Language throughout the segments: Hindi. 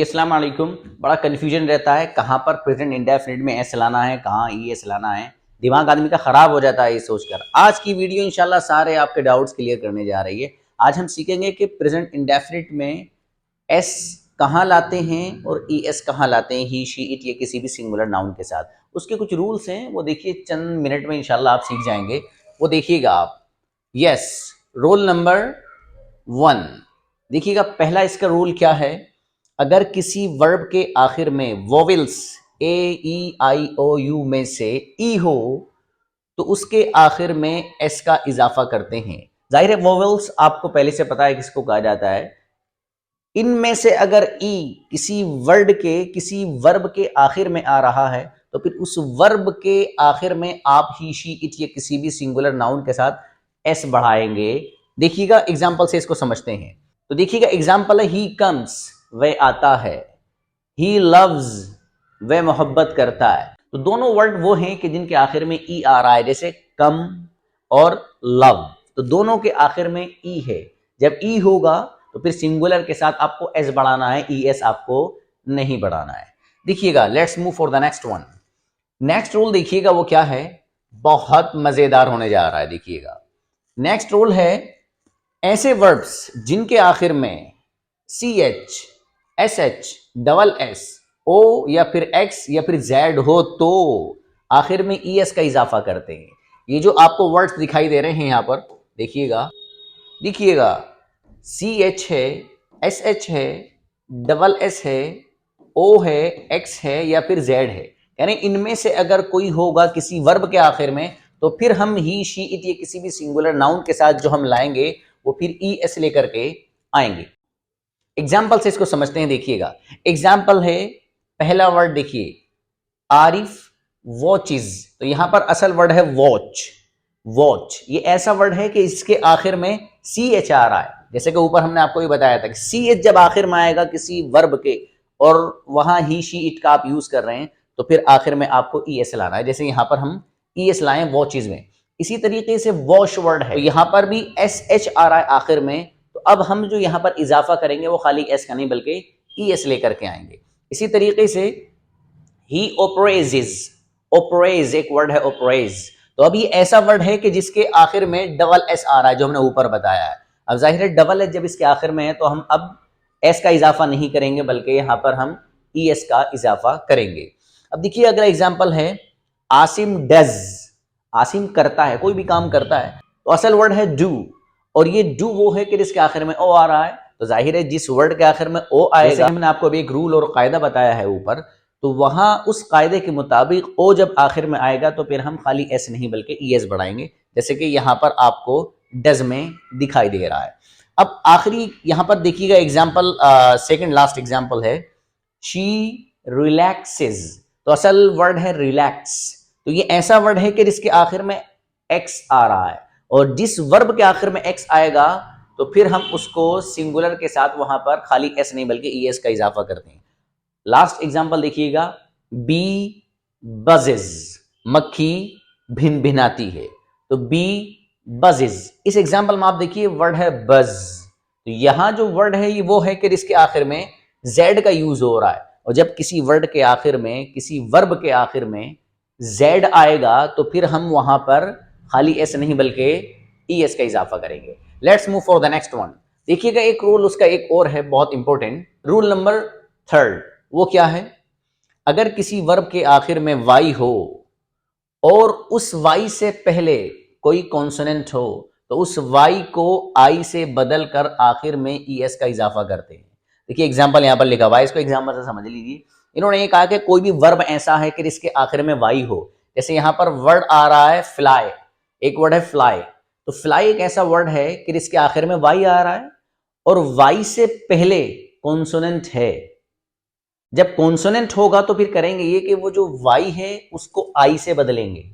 अस्सलाम वालेकुम। बड़ा कन्फ्यूजन रहता है कहाँ पर प्रेजेंट इंडेफिनिट में एस लाना है, कहाँ ई एस लाना है। दिमाग आदमी का ख़राब हो जाता है ये सोचकर। आज की वीडियो इंशाल्लाह सारे आपके डाउट्स क्लियर करने जा रही है। आज हम सीखेंगे कि प्रेजेंट इंडेफिनिट में एस कहाँ लाते हैं और ई एस कहाँ लाते हैं, ही शी इट या किसी भी सिंगुलर नाउन के साथ। उसके कुछ रूल्स हैं, वो देखिए चंद मिनट में इंशाल्लाह आप सीख जाएंगे। वो देखिएगा आप। यस, रूल नंबर 1 देखिएगा। पहला इसका रूल क्या है, अगर किसी वर्ब के आखिर में vowels A E I O you में से ई हो तो उसके आखिर में एस का इजाफा करते हैं। जाहिर है वोवेल्स आपको पहले से पता है किसको कहा जाता है। इनमें से अगर ई किसी वर्ब के आखिर में आ रहा है तो फिर उस वर्ब के आखिर में आप ही शी इट या किसी भी सिंगुलर नाउन के साथ एस बढ़ाएंगे। देखिएगा एग्जाम्पल से इसको समझते हैं। तो देखिएगा एग्जाम्पल है, ही कम्स वह आता है, ही लव्स वह मोहब्बत करता है। तो दोनों वर्ड वो हैं कि जिनके आखिर में ई आ रहा है, जैसे कम और लव, तो दोनों के आखिर में ई है। जब ई होगा तो फिर सिंगुलर के साथ आपको एस बढ़ाना है, ई एस आपको नहीं बढ़ाना है। देखिएगा, let's move for the next one. Next rule देखिएगा वो क्या है, बहुत मजेदार होने जा रहा है। देखिएगा नेक्स्ट रूल है, ऐसे वर्ब्स जिनके आखिर में C H, S H, double S, O या फिर एक्स या फिर जेड हो तो आखिर में ई एस का इजाफा करते हैं। ये जो आपको वर्ड्स दिखाई दे रहे हैं यहां पर देखिएगा सी एच है, एस एच है, डबल एस है, ओ है, एक्स है या फिर जेड है। यानी इनमें से अगर कोई होगा किसी वर्ब के आखिर में तो फिर हम ही शी इट या किसी भी सिंगुलर नाउन के साथ जो हम लाएंगे वो फिर ई एस लेकर के आएंगे। एग्जाम्पल से इसको समझते हैं। देखिएगा एग्जाम्पल है, पहला वर्ड देखिए, आरिफ वॉचेस। तो यहां पर असल वर्ड है वॉच। वॉच ये ऐसा वर्ड है कि इसके आखिर में सी एच आ रहा है। जैसे कि ऊपर हमने आपको ये बताया था कि सी एच जब आखिर में आएगा किसी वर्ब के और वहां ही शी इट का आप यूज कर रहे हैं तो फिर आखिर में आपको ई एस लाना है। जैसे यहां पर हम ई एस लाए वॉचेस में। इसी तरीके से वॉश वर्ड है, तो यहां पर भी एस एच आ रहा है आखिर में। तो अब हम जो यहाँ पर इजाफा करेंगे वो खाली एस का नहीं बल्कि ई एस लेकर के आएंगे। इसी तरीके से ही ओपरेजेस, ओपरेज एक वर्ड है ओपरेज। तो अब ये ऐसा वर्ड है कि जिसके आखिर में डबल एस आ रहा है, जो हमने ऊपर बताया है। अब जाहिर है डबल एस जब इसके आखिर में है तो हम अब एस का इजाफा नहीं करेंगे बल्कि यहाँ पर हम ई एस का इजाफा करेंगे। अब देखिए अगला एग्जाम्पल है, आसिम डज। आसिम करता है, कोई भी काम करता है, तो असल वर्ड है डू। और ये डू वो है कि जिसके आखिर में ओ आ रहा है। तो जाहिर है जिस वर्ड के आखिर में ओ आएगा, जैसे हमने आपको अभी एक रूल और कायदा बताया है ऊपर, तो वहां उस कायदे के मुताबिक ओ जब आखिर में आएगा तो फिर हम खाली एस नहीं बल्कि ई एस बढ़ाएंगे, जैसे कि यहां पर आपको डज में दिखाई दे रहा है। अब आखिरी यहां पर देखिएगा एग्जाम्पल, सेकेंड लास्ट एग्जाम्पल है, शी रिलैक्सेस। तो असल वर्ड है रिलैक्स। तो ये ऐसा वर्ड है कि जिसके आखिर में एक्स आ रहा है, और जिस वर्ब के आखिर में एक्स आएगा तो फिर हम उसको सिंगुलर के साथ वहां पर खाली एस नहीं बल्कि ई एस का इजाफा करते हैं। लास्ट एग्जांपल देखिएगा, बी बजेज। मक्खी भिन भिनाती है, तो बी बजेज। इस एग्जांपल में आप देखिए वर्ड है बज। तो यहां जो वर्ड है ये वो है कि इसके आखिर में जेड का यूज हो रहा है, और जब किसी वर्ड के आखिर में, किसी वर्ब के आखिर में जेड आएगा तो फिर हम वहां पर खाली एस नहीं बल्कि ई एस का इजाफा करेंगे। Let's move for the next one. देखिएगा एक रूल उसका एक और है बहुत इंपॉर्टेंट, रूल नंबर 3। वो क्या है, अगर किसी वर्ब के आखिर में वाई हो और उस वाई से पहले कोई कॉन्सोनेंट हो तो उस वाई को आई से बदल कर आखिर में ई एस का इजाफा करते हैं। देखिए एग्जाम्पल यहां पर लिखा हुआ है, इसको एग्जाम्पल से समझ लीजिए। इन्होंने ये कहा कि कोई भी वर्ब ऐसा है कि जिसके आखिर में वाई हो। जैसे यहां पर वर्ड आ रहा है फ्लाई, एक वर्ड है फ्लाई। तो फ्लाई एक ऐसा वर्ड है कि जिसके आखिर में वाई आ रहा है और वाई से पहले कॉन्सोनेंट है। जब कॉन्सोनेंट होगा तो फिर करेंगे ये कि वो जो वाई है उसको आई से बदलेंगे,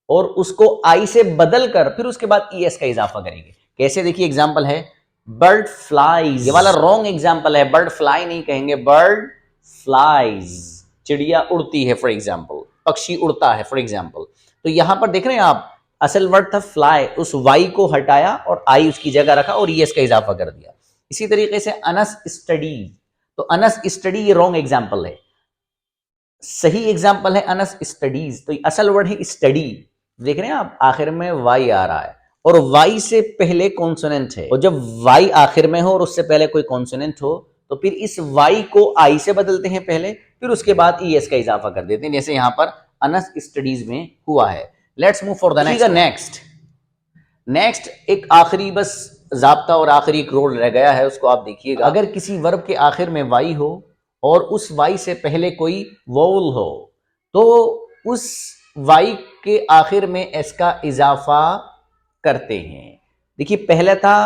और उसको आई से बदल कर फिर उसके बाद ई एस का इजाफा करेंगे। कैसे, देखिए एग्जाम्पल है, बर्ड फ्लाइज। ये वाला रॉन्ग एग्जाम्पल है, बर्ड फ्लाई नहीं कहेंगे, बर्ड फ्लाइज। चिड़िया उड़ती है फॉर एग्जाम्पल, पक्षी उड़ता है फॉर एग्जाम्पल। तो यहां पर देख रहे हैं आप, असल वर्ड था फ्लाई, उस वाई को हटाया और आई उसकी जगह रखा और ई एस का इजाफा कर दिया। इसी तरीके से अनस स्टडीज। तो अनस स्टडी ये रॉन्ग एग्जाम्पल है, सही एग्जाम्पल है अनस स्टडीज। तो असल वर्ड है स्टडी। देख रहे हैं आप, आखिर में वाई आ रहा है और वाई से पहले कॉन्सोनेंट है, और जब वाई आखिर में हो और उससे पहले कोई कॉन्सोनेंट हो तो फिर इस वाई को आई से बदलते हैं पहले, फिर उसके बाद ईएस का इजाफा कर देते हैं, जैसे यहां पर अनस स्टडीज में हुआ है। Let's move for the next. Next एक आखिरी बस जाब्ता और आखिरी एक रोल रह गया है, उसको आप देखिएगा। अगर किसी वर्ब के आखिर में वाई हो और उस वाई से पहले कोई वोवल हो तो उस वाई के आखिर में एस का इजाफा करते हैं। देखिए पहले था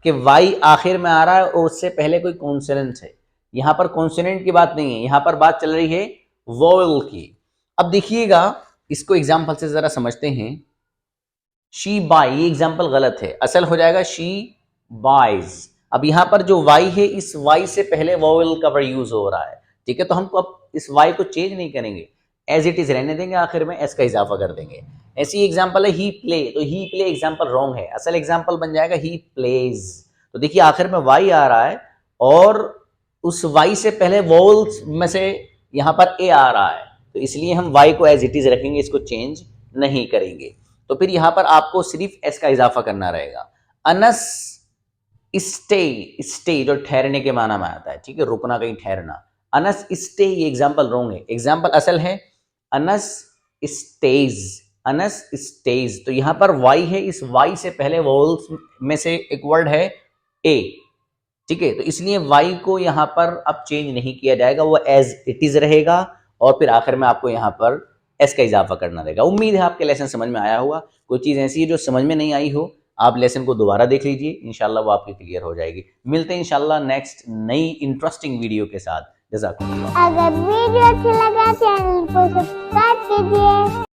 कि वाई आखिर में आ रहा है और उससे पहले कोई कॉन्सोनेंट है, यहां पर कॉन्सोनेंट की बात नहीं है, यहां पर बात चल रही है वोवल की। अब देखिएगा इसको एग्जाम्पल से जरा समझते हैं। शी बाय, ये एग्जाम्पल गलत है, असल हो जाएगा शी बाइज। अब यहां पर जो वाई है, इस वाई से पहले वोवेल का वर्ड यूज हो रहा है, ठीक है, तो हमको अब इस वाई को चेंज नहीं करेंगे, एज इट इज रहने देंगे, आखिर में एस का इजाफा कर देंगे। ऐसी एग्जाम्पल है ही प्ले, तो ही प्ले एग्जाम्पल रॉन्ग है, असल एग्जाम्पल बन जाएगा ही प्लेज। तो देखिए आखिर में वाई आ रहा है और उस वाई से पहले वोवेल्स में से यहां पर ए आ रहा है, तो इसलिए हम वाई को एज इट इज रखेंगे, इसको चेंज नहीं करेंगे। तो फिर यहां पर आपको सिर्फ एस का इजाफा करना रहेगा। अनस स्टे, स्टे जो ठहरने के माना में आता है, ठीक है, रुकना, कहीं ठहरना। अनस स्टे ये एग्जाम्पल रॉन्ग है, एग्जाम्पल असल है अनस स्टेज, अनस स्टेज। तो यहां पर वाई है, इस वाई से पहले वोल्स में से एक वर्ड है ए, ठीक है, तो इसलिए वाई को यहां पर अब चेंज नहीं किया जाएगा, वो एज इट इज रहेगा और फिर आखिर में आपको यहां पर एस का इजाफा करना रहेगा। उम्मीद है आपके लेसन समझ में आया होगा। कोई चीज़ ऐसी है जो समझ में नहीं आई हो, आप लेसन को दोबारा देख लीजिए, इंशाल्लाह वो आपकी क्लियर हो जाएगी। मिलते हैं इंशाल्लाह नेक्स्ट नई इंटरेस्टिंग वीडियो के साथ। जज़ाकुमुल्लाह। अगर वीडियो अच्छा लगा चैनल को सब्सक्राइब